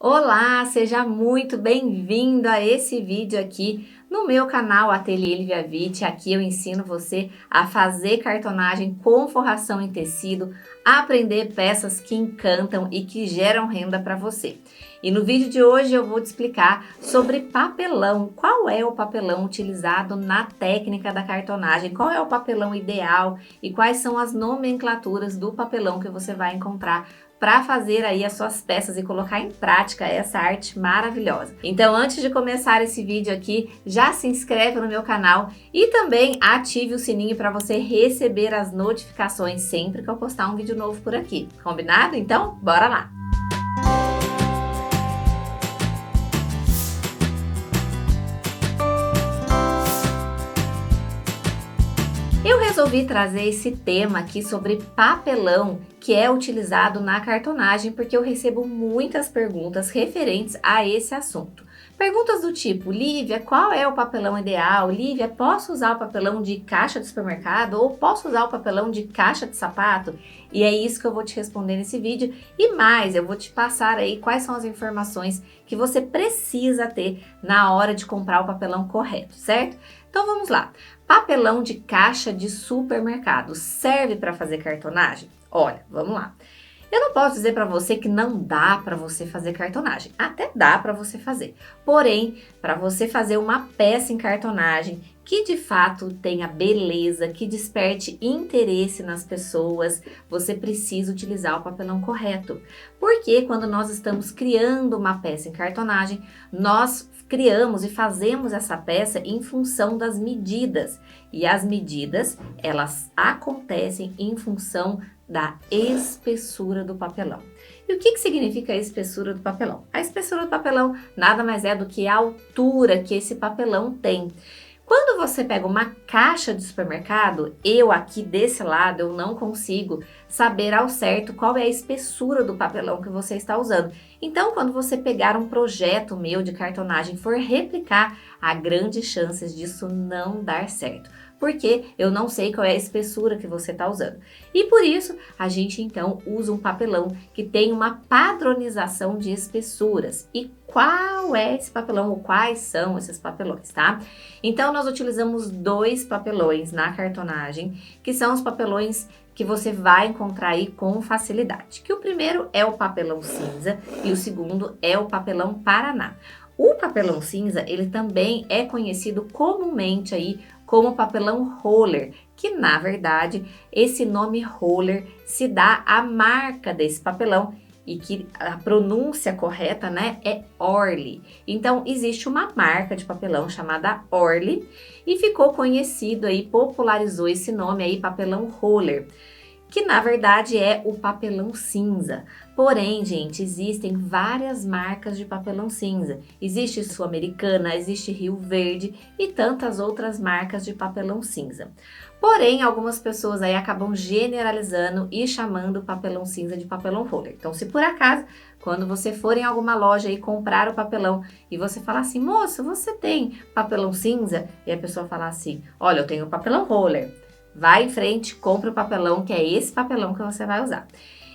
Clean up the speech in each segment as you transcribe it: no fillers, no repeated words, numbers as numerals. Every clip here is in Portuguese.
Olá, seja muito bem-vindo a esse vídeo aqui no meu canal Ateliê Lívia Vitti. Aqui eu ensino você a fazer cartonagem com forração em tecido, a aprender peças que encantam e que geram renda para você. E no vídeo de hoje eu vou te explicar sobre papelão. Qual é o papelão utilizado na técnica da cartonagem? Qual é o papelão ideal e quais são as nomenclaturas do papelão que você vai encontrar para fazer aí as suas peças e colocar em prática essa arte maravilhosa. Então, antes de começar esse vídeo aqui, já se inscreve no meu canal e também ative o sininho para você receber as notificações sempre que eu postar um vídeo novo por aqui. Combinado? Então, bora lá! Eu resolvi trazer esse tema aqui sobre papelão que é utilizado na cartonagem porque eu recebo muitas perguntas referentes a esse assunto. Perguntas do tipo, Lívia, qual é o papelão ideal? Lívia, posso usar o papelão de caixa de supermercado ou posso usar o papelão de caixa de sapato? E é isso que eu vou te responder nesse vídeo e mais, eu vou te passar aí quais são as informações que você precisa ter na hora de comprar o papelão correto, certo? Então vamos lá. Papelão de caixa de supermercado serve para fazer cartonagem? Olha, vamos lá. Eu não posso dizer para você que não dá para você fazer cartonagem. Até dá para você fazer. Porém, para você fazer uma peça em cartonagem que de fato tenha beleza, que desperte interesse nas pessoas, você precisa utilizar o papelão correto. Porque quando nós estamos criando uma peça em cartonagem, nós criamos e fazemos essa peça em função das medidas. E as medidas, elas acontecem em função da espessura do papelão. E o que significa a espessura do papelão? A espessura do papelão nada mais é do que a altura que esse papelão tem. Quando você pega uma caixa de supermercado, eu aqui desse lado, eu não consigo saber ao certo qual é a espessura do papelão que você está usando. Então, quando você pegar um projeto meu de cartonagem e for replicar, há grandes chances disso não dar certo. Porque eu não sei qual é a espessura que você está usando. E por isso, a gente então usa um papelão que tem uma padronização de espessuras. E qual é esse papelão ou quais são esses papelões, tá? Então, nós utilizamos dois papelões na cartonagem, que são os papelões que você vai encontrar aí com facilidade. Que o primeiro é o papelão cinza e o segundo é o papelão Paraná. O papelão cinza, ele também é conhecido comumente aí como papelão roller, que na verdade esse nome roller se dá à marca desse papelão e que a pronúncia correta, né, é Orly. Então existe uma marca de papelão chamada Orly e ficou conhecido aí, popularizou esse nome aí, papelão roller, que na verdade é o papelão cinza. Porém, gente, existem várias marcas de papelão cinza. Existe Sul-Americana, existe Rio Verde e tantas outras marcas de papelão cinza. Porém, algumas pessoas aí acabam generalizando e chamando o papelão cinza de papelão roller. Então, se por acaso, quando você for em alguma loja e comprar o papelão e você falar assim, moço, você tem papelão cinza? E a pessoa falar assim, olha, eu tenho papelão roller. Vai em frente, compra o papelão, que é esse papelão que você vai usar.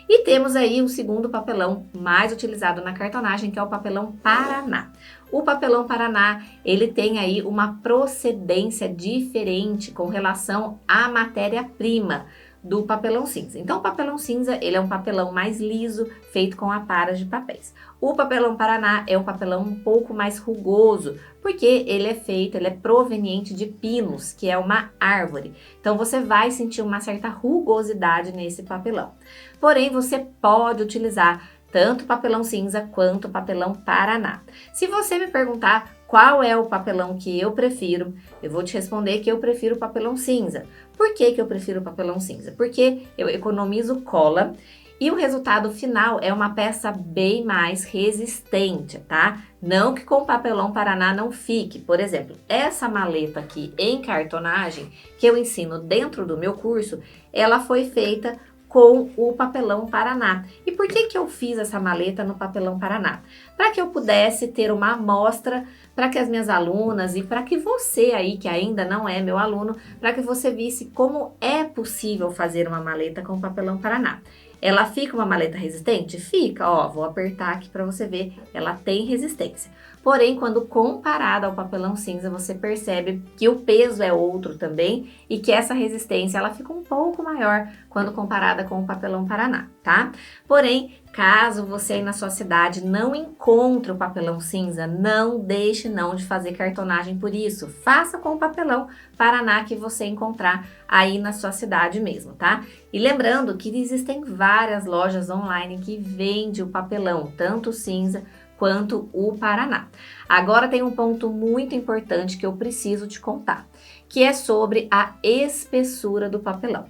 E temos aí o segundo papelão mais utilizado na cartonagem, que é o papelão Paraná. O papelão Paraná, ele tem aí uma procedência diferente com relação à matéria-prima do papelão cinza. Então, o papelão cinza, ele é um papelão mais liso, feito com aparas de papéis. O papelão Paraná é um papelão um pouco mais rugoso, porque ele é proveniente de pinos, que é uma árvore. Então, você vai sentir uma certa rugosidade nesse papelão. Porém, você pode utilizar tanto papelão cinza quanto papelão Paraná. Se você me perguntar qual é o papelão que eu prefiro, eu vou te responder que eu prefiro o papelão cinza. Por que eu prefiro o papelão cinza? Porque eu economizo cola e o resultado final é uma peça bem mais resistente, tá? Não que com papelão Paraná não fique. Por exemplo, essa maleta aqui em cartonagem que eu ensino dentro do meu curso, ela foi feita com o papelão Paraná. E por que eu fiz essa maleta no papelão Paraná? Para que eu pudesse ter uma amostra, para que as minhas alunas e para que você aí, que ainda não é meu aluno, para que você visse como é possível fazer uma maleta com papelão Paraná. Ela fica uma maleta resistente? Fica, ó, vou apertar aqui para você ver, ela tem resistência. Porém, quando comparada ao papelão cinza, você percebe que o peso é outro também e que essa resistência ela fica um pouco maior quando comparada com o papelão Paraná, tá? Porém, caso você aí na sua cidade não encontre o papelão cinza, não deixe não de fazer cartonagem por isso. Faça com o papelão Paraná que você encontrar aí na sua cidade mesmo, tá? E lembrando que existem várias lojas online que vendem o papelão, tanto cinza quanto o Paraná. Agora tem um ponto muito importante que eu preciso te contar, que é sobre a espessura do papelão.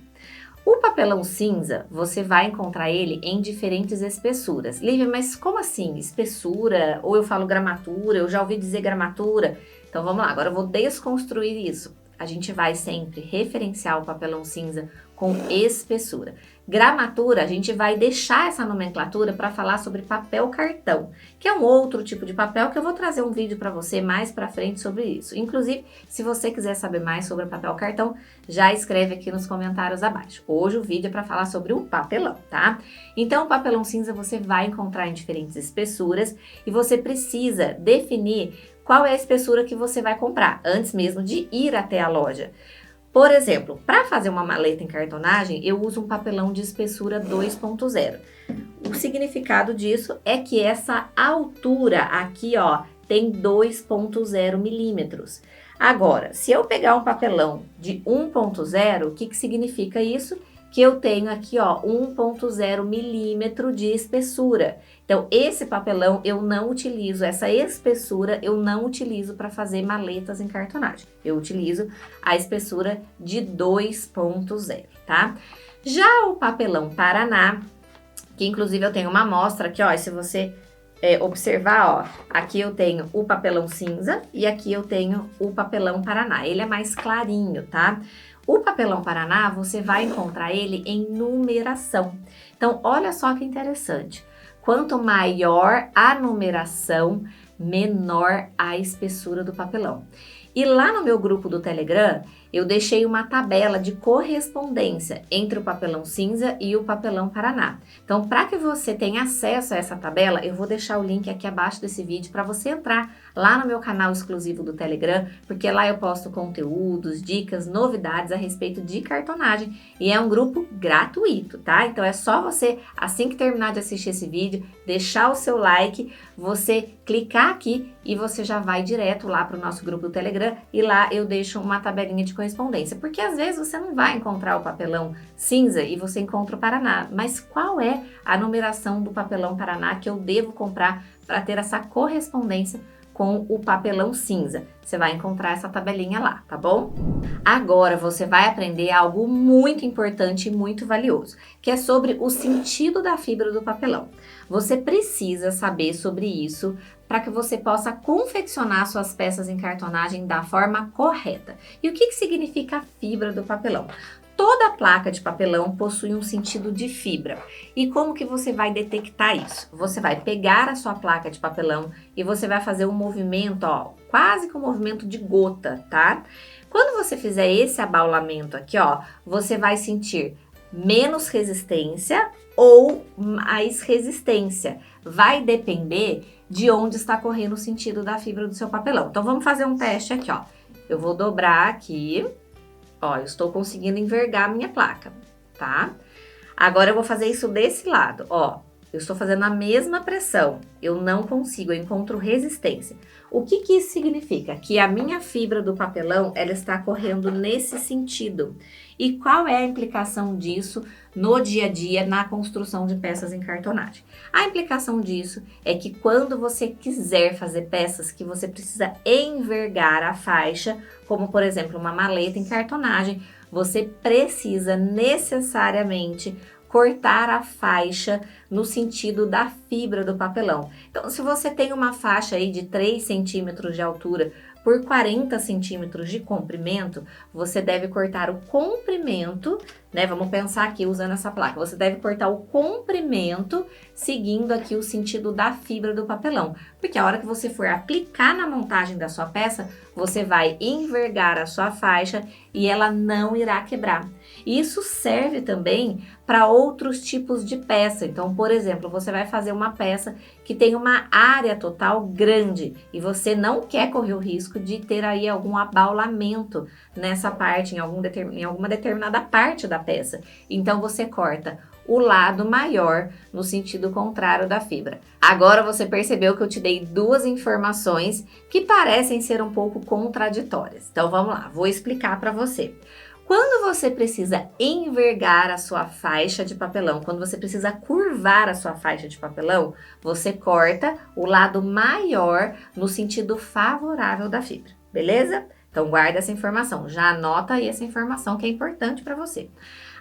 O papelão cinza, você vai encontrar ele em diferentes espessuras. Lívia, mas como assim? Espessura? Ou eu falo gramatura? Eu já ouvi dizer gramatura. Então vamos lá, agora eu vou desconstruir isso. A gente vai sempre referenciar o papelão cinza com espessura. Gramatura, a gente vai deixar essa nomenclatura para falar sobre papel cartão, que é um outro tipo de papel que eu vou trazer um vídeo para você mais para frente sobre isso. Inclusive, se você quiser saber mais sobre o papel cartão, já escreve aqui nos comentários abaixo. Hoje o vídeo é para falar sobre o papelão, tá? Então, o papelão cinza você vai encontrar em diferentes espessuras e você precisa definir qual é a espessura que você vai comprar antes mesmo de ir até a loja. Por exemplo, para fazer uma maleta em cartonagem, eu uso um papelão de espessura 2.0. O significado disso é que essa altura aqui, ó, tem 2.0 milímetros. Agora, se eu pegar um papelão de 1.0, o que significa isso? Que eu tenho aqui, ó, 1.0 milímetro de espessura. Então, esse papelão eu não utilizo, essa espessura eu não utilizo para fazer maletas em cartonagem. Eu utilizo a espessura de 2.0, tá? Já o papelão Paraná, que inclusive eu tenho uma amostra aqui, ó, e se você observar, ó, aqui eu tenho o papelão cinza e aqui eu tenho o papelão Paraná. Ele é mais clarinho, tá? O papelão Paraná, você vai encontrar ele em numeração. Então, olha só que interessante. Quanto maior a numeração, menor a espessura do papelão. E lá no meu grupo do Telegram, eu deixei uma tabela de correspondência entre o papelão cinza e o papelão Paraná. Então, para que você tenha acesso a essa tabela, eu vou deixar o link aqui abaixo desse vídeo para você entrar lá no meu canal exclusivo do Telegram, porque lá eu posto conteúdos, dicas, novidades a respeito de cartonagem e é um grupo gratuito, tá? Então é só você, assim que terminar de assistir esse vídeo, deixar o seu like, você clicar aqui e você já vai direto lá para o nosso grupo do Telegram e lá eu deixo uma tabelinha de correspondência, porque às vezes você não vai encontrar o papelão cinza e você encontra o Paraná, mas qual é a numeração do papelão Paraná que eu devo comprar para ter essa correspondência com o papelão cinza? Você vai encontrar essa tabelinha lá, tá bom? Agora você vai aprender algo muito importante e muito valioso, que é sobre o sentido da fibra do papelão. Você precisa saber sobre isso para que você possa confeccionar suas peças em cartonagem da forma correta. E o que significa a fibra do papelão? Toda placa de papelão possui um sentido de fibra. E como que você vai detectar isso? Você vai pegar a sua placa de papelão e você vai fazer um movimento, ó, quase que um movimento de gota, tá? Quando você fizer esse abaulamento aqui, ó, você vai sentir menos resistência ou mais resistência. Vai depender de onde está correndo o sentido da fibra do seu papelão. Então, vamos fazer um teste aqui, ó. Eu vou dobrar aqui. Ó, eu estou conseguindo envergar a minha placa, tá? Agora eu vou fazer isso desse lado, ó. Eu estou fazendo a mesma pressão, eu não consigo, eu encontro resistência. O que isso significa? Que a minha fibra do papelão, ela está correndo nesse sentido. E qual é a implicação disso no dia a dia, na construção de peças em cartonagem? A implicação disso é que quando você quiser fazer peças que você precisa envergar a faixa, como por exemplo uma maleta em cartonagem, você precisa necessariamente cortar a faixa no sentido da fibra do papelão. Então, se você tem uma faixa aí de 3 centímetros de altura por 40 centímetros de comprimento, você deve cortar o comprimento, né? Vamos pensar aqui usando essa placa. Você deve cortar o comprimento seguindo aqui o sentido da fibra do papelão. Porque a hora que você for aplicar na montagem da sua peça, você vai envergar a sua faixa e ela não irá quebrar. Isso serve também para outros tipos de peça. Então, por exemplo, você vai fazer uma peça que tem uma área total grande e você não quer correr o risco de ter aí algum abaulamento nessa parte, em alguma determinada parte da peça. Então, você corta o lado maior no sentido contrário da fibra. Agora você percebeu que eu te dei duas informações que parecem ser um pouco contraditórias. Então vamos lá, vou explicar para você. Quando você precisa envergar a sua faixa de papelão, quando você precisa curvar a sua faixa de papelão, você corta o lado maior no sentido favorável da fibra, beleza? Então guarda essa informação, já anota aí essa informação que é importante para você.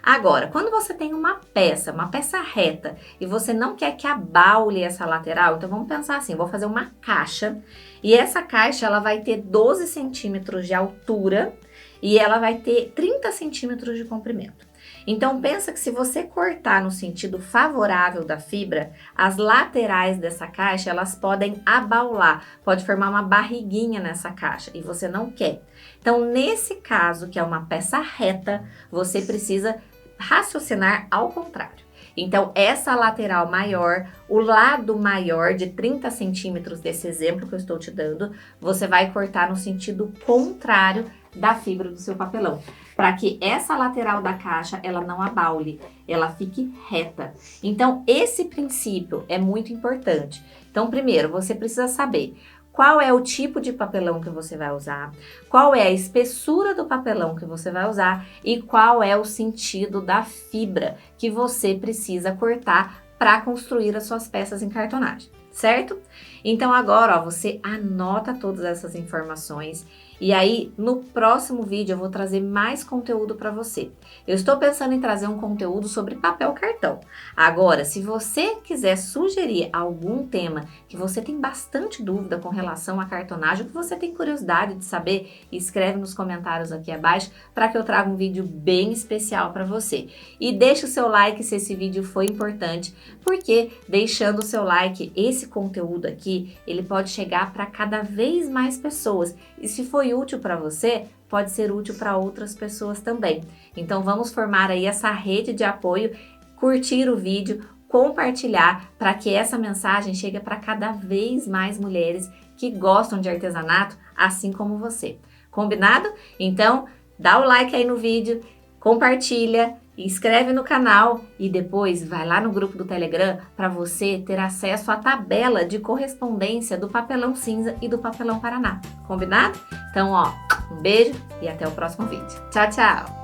Agora, quando você tem uma peça reta, e você não quer que abaule essa lateral, então vamos pensar assim, vou fazer uma caixa, e essa caixa ela vai ter 12 centímetros de altura, e ela vai ter 30 centímetros de comprimento. Então pensa que se você cortar no sentido favorável da fibra, as laterais dessa caixa elas podem abaular, pode formar uma barriguinha nessa caixa e você não quer. Então nesse caso, que é uma peça reta, você precisa raciocinar ao contrário. Então essa lateral maior, o lado maior de 30 centímetros desse exemplo que eu estou te dando, você vai cortar no sentido contrário da fibra do seu papelão, para que essa lateral da caixa ela não abaule, ela fique reta. Então esse princípio é muito importante. Então primeiro você precisa saber qual é o tipo de papelão que você vai usar, qual é a espessura do papelão que você vai usar e qual é o sentido da fibra que você precisa cortar para construir as suas peças em cartonagem, certo? Então agora, ó, você anota todas essas informações e aí no próximo vídeo eu vou trazer mais conteúdo para você. Eu estou pensando em trazer um conteúdo sobre papel cartão. Agora, se você quiser sugerir algum tema que você tem bastante dúvida com relação à cartonagem, ou que você tem curiosidade de saber, escreve nos comentários aqui abaixo para que eu traga um vídeo bem especial para você. E deixa o seu like se esse vídeo foi importante, porque deixando o seu like, esse conteúdo aqui, ele pode chegar para cada vez mais pessoas. E se foi útil para você, pode ser útil para outras pessoas também. Então vamos formar aí essa rede de apoio, curtir o vídeo, compartilhar para que essa mensagem chegue para cada vez mais mulheres que gostam de artesanato, assim como você. Combinado? Então dá o like aí no vídeo, compartilha, inscreve no canal e depois vai lá no grupo do Telegram para você ter acesso à tabela de correspondência do papelão cinza e do papelão Paraná. Combinado? Então, ó, um beijo e até o próximo vídeo. Tchau, tchau!